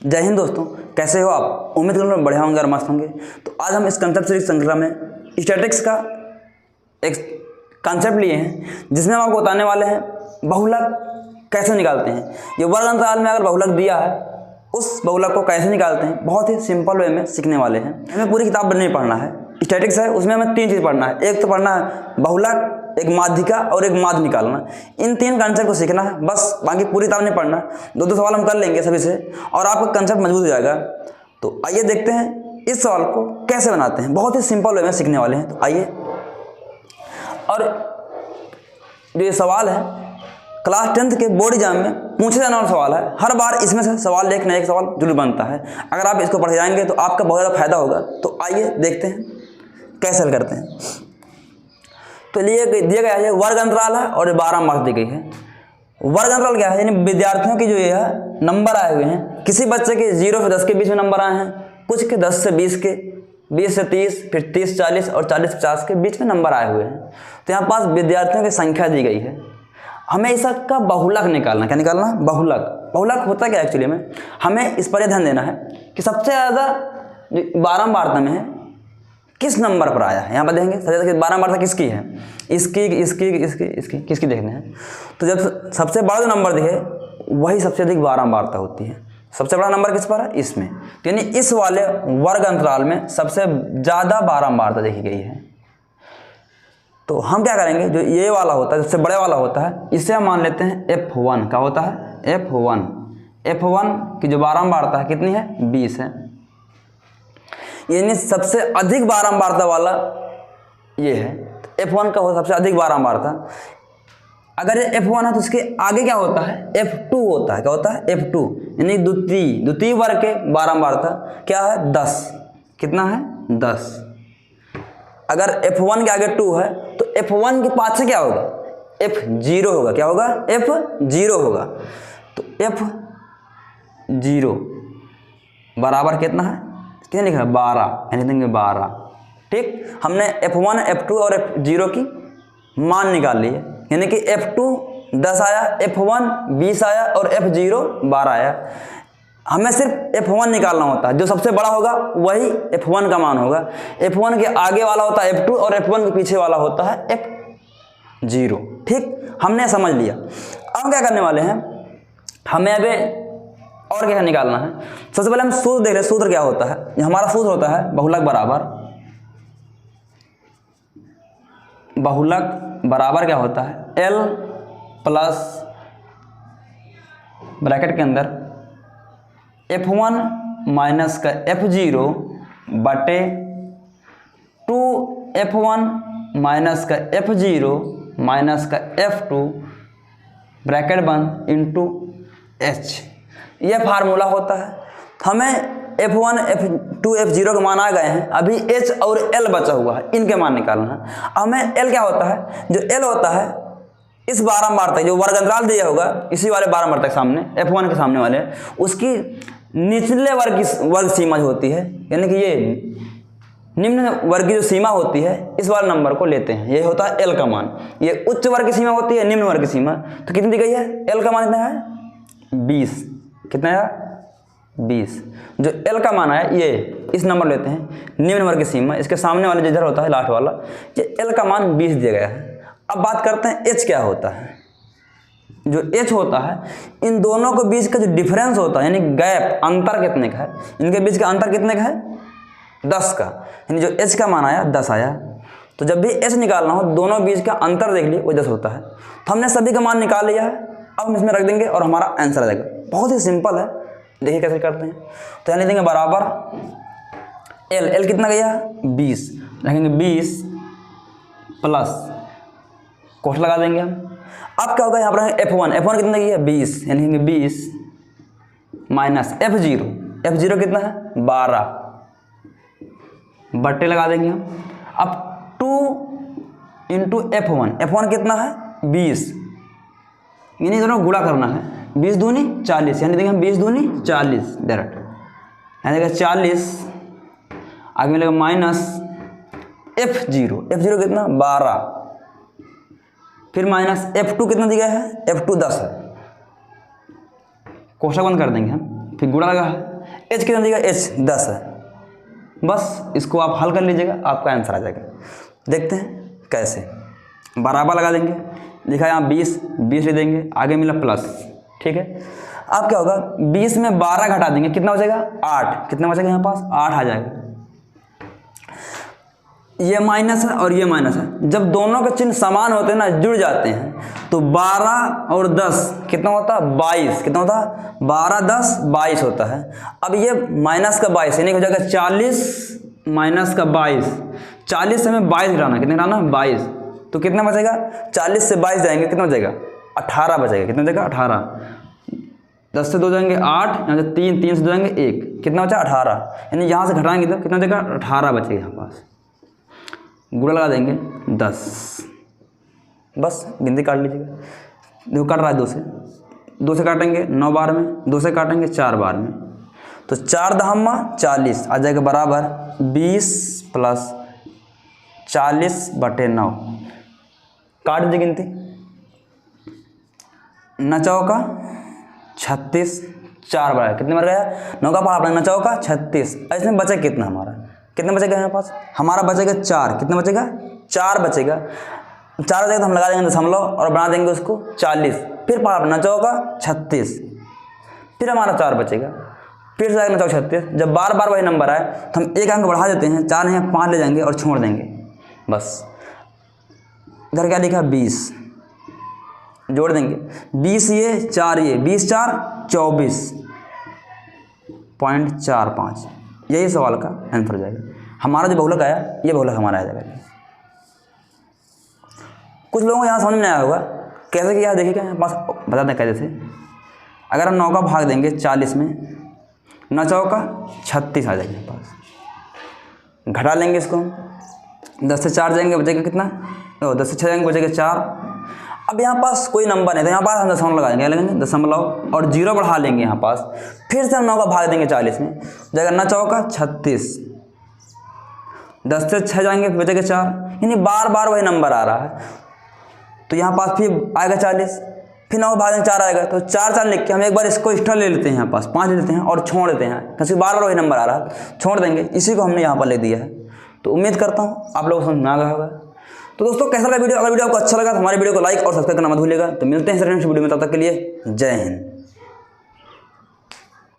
जय हिंद दोस्तों, कैसे हो आप? उम्मीद करूँगा बढ़िया होंगे और मस्त होंगे। तो आज हम इस कंसेप्ट सीरीज श्रृंखला में स्टैटिक्स का एक कंसेप्ट लिए हैं, जिसमें हम आपको बताने वाले हैं बहुलक कैसे निकालते हैं। ये वर्ग अंतराल में अगर बहुलक दिया है, उस बहुलक को कैसे निकालते हैं, बहुत ही सिंपल वे में सीखने वाले हैं। हमें पूरी किताब नहीं पढ़ना है। स्टैटिक्स है, उसमें हमें 3 चीज़ पढ़ना है। एक तो पढ़ना है बहुलक, एक माध्यिका और एक माध्य निकालना। इन 3 कंसेप्ट को सीखना है बस, बाकी पूरी किताब नहीं पढ़ना। 2 सवाल हम कर लेंगे सभी से और आपका कंसेप्ट मजबूत हो जाएगा। तो आइए देखते हैं इस सवाल को कैसे बनाते हैं। बहुत ही सिंपल वे में सीखने वाले हैं। तो आइए, और जो ये सवाल है क्लास 10th के बोर्ड एग्जाम में पूछे जाने वाला सवाल है। हर बार इसमें से सवाल एक न एक सवाल जरूर बनता है। अगर आप इसको पढ़ जाएंगे तो आपका बहुत ज़्यादा फायदा होगा। तो आइए देखते हैं कैसे हल करते हैं। तो दिया गया है वर्ग अंतराल है और 12 मार्क्स दी गई है। वर्ग अंतराल क्या है? यानी विद्यार्थियों की जो ये है नंबर आए हुए हैं। किसी बच्चे के 0 से 10 के बीच में नंबर आए हैं, कुछ के 10 से 20 के, 20 से 30, फिर 30 40 और 40 50 के बीच में नंबर आए हुए हैं। तो यहाँ पास विद्यार्थियों की संख्या दी गई है। हमें इसका बहुलक निकालना। क्या निकालना? बहुलक। बहुलक होता क्या एक्चुअली में? हमें इस पर ध्यान देना है कि सबसे ज़्यादा 12 वार्ता में है किस नंबर पर आया है। यहाँ पर देखेंगे सबसे ज़्यादा 12 वार्ता किसकी है, इसकी किसकी देखने हैं। तो जब सबसे बड़ा जो नंबर दिखे वही सबसे अधिक 12 वार्ता होती है। सबसे बड़ा नंबर किस पर है? इसमें। तो यानी इस वाले वर्ग अंतराल में सबसे ज़्यादा 12 वार्ता देखी गई है। तो हम क्या करेंगे, जो ये वाला होता है सबसे बड़े वाला होता है, इसे हम मान लेते हैं F1। क्या होता है? F1 की जो 12 वार्ता है कितनी है? 20 है। यानी सबसे अधिक 12 वार्ता वाला ये है। तो F1 का होता सबसे अधिक 12 वार्ता। अगर ये F1 है तो इसके आगे क्या होता है? F2 होता है। क्या होता है? F2 यानी द्वितीय वर्ग के 12 वार्ता क्या है? 10। कितना है? 10। अगर F1 के आगे 2 है तो F1 के पाछे क्या होगा? F0 होगा। क्या होगा? F0 होगा। तो F0 बराबर कितना है? कितने लिखा है? 12। यानी देंगे 12। ठीक, हमने F1 F2 और F0 की मान निकाल ली है। यानी कि F2 10 आया, F1 20 आया और F0 12 आया। हमें सिर्फ F1 निकालना होता है। जो सबसे बड़ा होगा वही F1 का मान होगा। F1 के आगे वाला होता है F2 और F1 के पीछे वाला होता है F0। ठीक, हमने समझ लिया। अब क्या करने वाले हैं, हमें अभी और क्या निकालना है। सबसे पहले हम सूत्र देख रहे हैं। सूत्र क्या होता है? हमारा सूत्र होता है बहुलक बराबर क्या होता है? L प्लस ब्रैकेट के अंदर F1 माइनस का F0 बटे 2F1 माइनस का F0 माइनस का F2 ब्रैकेट बंद इंटू H। यह फार्मूला होता है। हमें F1 F2 F0 के मान आ गए हैं। अभी H और L बचा हुआ है, इनके मान निकालना है। हमें L क्या होता है? जो L होता है इस 12 बार तक जो वर्ग अंतराल दिया होगा, इसी वाले 12 बार तक सामने F1 के सामने वाले, उसकी निचले वर्ग की वर्ग सीमा जो होती है, यानी कि ये निम्न वर्ग की जो सीमा होती है, इस वाले नंबर को लेते हैं। ये होता है L का मान। ये उच्च वर्ग की सीमा होती है, निम्न वर्ग की सीमा। तो कितनी दी गई है? L का मान कितना है? 20। कितना है? 20। जो L का मान है ये इस नंबर लेते हैं, निम्न वर्ग की सीमा। इसके सामने वाले जिधर होता है लास्ट वाला, ये L का मान 20 दिया गया है। अब बात करते हैं H क्या होता है। जो H होता है, इन दोनों के बीच का जो डिफरेंस होता है, यानी गैप, अंतर कितने का है? इनके बीच का अंतर कितने का है? 10 का। यानी जो H का मान आया 10 आया। तो जब भी H निकालना हो, दोनों बीच का अंतर देख लिए, वो 10 होता है। तो हमने सभी का मान निकाल लिया है। अब हम इसमें रख देंगे और हमारा आंसर आ जाएगा। बहुत ही सिंपल है, देखिए कैसे करते हैं। तो यहाँ लिखेंगे बराबर L कितना गया? 20। रखेंगे 20 प्लस कोष्ठक लगा देंगे हम। अब क्या होगा? यहाँ पर F1 कितना गया? 20। यानी लिखेंगे 20 माइनस F0 कितना है? 12 बट्टे लगा देंगे हम। अब 2 इंटू F1 कितना है? 20। यानी दोनों गुणा करना है। 20 दूनी 40, यानी देखेंगे 20 दूनी 40 डायरेक्ट। यानी देखिए 40 आगे मिलेगा माइनस F0 कितना? 12। फिर माइनस F2 कितना दिया है? F2 10 है। कोष्ठक बंद कर देंगे हम। फिर गुणा लगा है, एच कितना दिएगा, एच 10 है। बस इसको आप हल कर लीजिएगा, आपका आंसर आ जाएगा। देखते हैं कैसे। बराबर लगा देंगे, लिखा यहाँ 20 ले देंगे, आगे मिला प्लस, ठीक है। अब क्या होगा, 20 में 12 घटा देंगे, कितना बचेगा 8, कितना बचेगा यहाँ पास 8 आ जाएगा। ये माइनस है और ये माइनस है, जब दोनों के चिन्ह समान होते हैं ना, जुड़ जाते हैं, तो 12 और 10 कितना होता है 22, कितना होता है 12 10 22 होता है। अब ये माइनस का 22 यानी हो जाएगा 40 माइनस का 22, 40 से हमें 22 घटाना, कितना घटाना 22, तो कितना बचेगा 40 से 22 जाएंगे, कितना बचेगा 18 बचेगा, कितना बचेगा 18। 10 से 2 जाएंगे 8, यहाँ से 3 से 2 जाएंगे 1, कितना बचा 18, यानी यहाँ से घटाएंगे तो कितना बचेगा 18 बचेगा यहाँ पास। गुणा लगा देंगे 10, बस गिनती काट लीजिएगा। देखो कट रहा है 2 से काटेंगे 9 बार में, 2 से काटेंगे 4 बार में, तो 4 दहम्मा 40 आ जाएगा बराबर 20 प्लस 40/9। काट दीजिए गिनती, 9 चौका 36, 4 बार कितने बार गया 9 का पार 9 चौका 36। इसमें बचा कितना हमारा, कितना बचेगा यहाँ पास हमारा बचेगा 4, कितना बचेगा 4 बचेगा। 4 बचेगा तो हम लगा देंगे दशमलव और बना देंगे उसको 40, फिर पार 9 चौका 36, फिर हमारा 4 बचेगा, फिर से आएगा 9 चौका 36। जब बार बार वही नंबर आए तो हम एक अंक बढ़ा देते हैं, 4 नहीं 5 ले जाएंगे और छोड़ देंगे बस। इधर क्या लिखा 20, जोड़ देंगे 20 ये 4 ये 20 4 24.45, यही सवाल का आंसर हो जाएगा। हमारा जो बहुलक आया ये बहुलक हमारा आ जाएगा। कुछ लोगों को यहाँ समझ में आया होगा कैसे किया, देखिएगा यहाँ पास बता दें कैसे। अगर हम 9 का भाग देंगे 40 में, 9 चौका 36 आ जाएगा यहाँ पास। घटा लेंगे इसको हम, 10 से 4 जाएंगे बचेगा कितना, 10 से 6 जाएंगे बचेगा 4। अब यहाँ पास कोई नंबर नहीं तो यहाँ पास हम दशमलव लगा देंगे, लगेंगे दशमलव और 0 बढ़ा लेंगे यहाँ पास। फिर से हम 9 का भाग देंगे 40 में, जाएगा 9 चौका 36, 10 से 6 जाएंगे बचेगा 4, यानी बार बार वही नंबर आ रहा है। तो यहाँ पास फिर आएगा 40, फिर 9 भाग देंगे 4 आएगा, तो 4 लिख के हम एक बार इसको एक्स्ट्रा ले लेते हैं, यहाँ पास 5 ले लेते हैं और छोड़ देते हैं, क्योंकि बार बार वही नंबर आ रहा है, छोड़ देंगे। इसी को हमने यहाँ पर ले दिया है। तो उम्मीद करता हूँ आप लोगों को समझ में आ गया होगा। तो दोस्तों कैसा लगा वीडियो, अगर वीडियो आपको अच्छा लगा तो हमारे वीडियो को लाइक और सब्सक्राइब करना मत भूलिएगा। तो मिलते हैं सर नेक्स्ट वीडियो में, तब तक के लिए जय हिंद।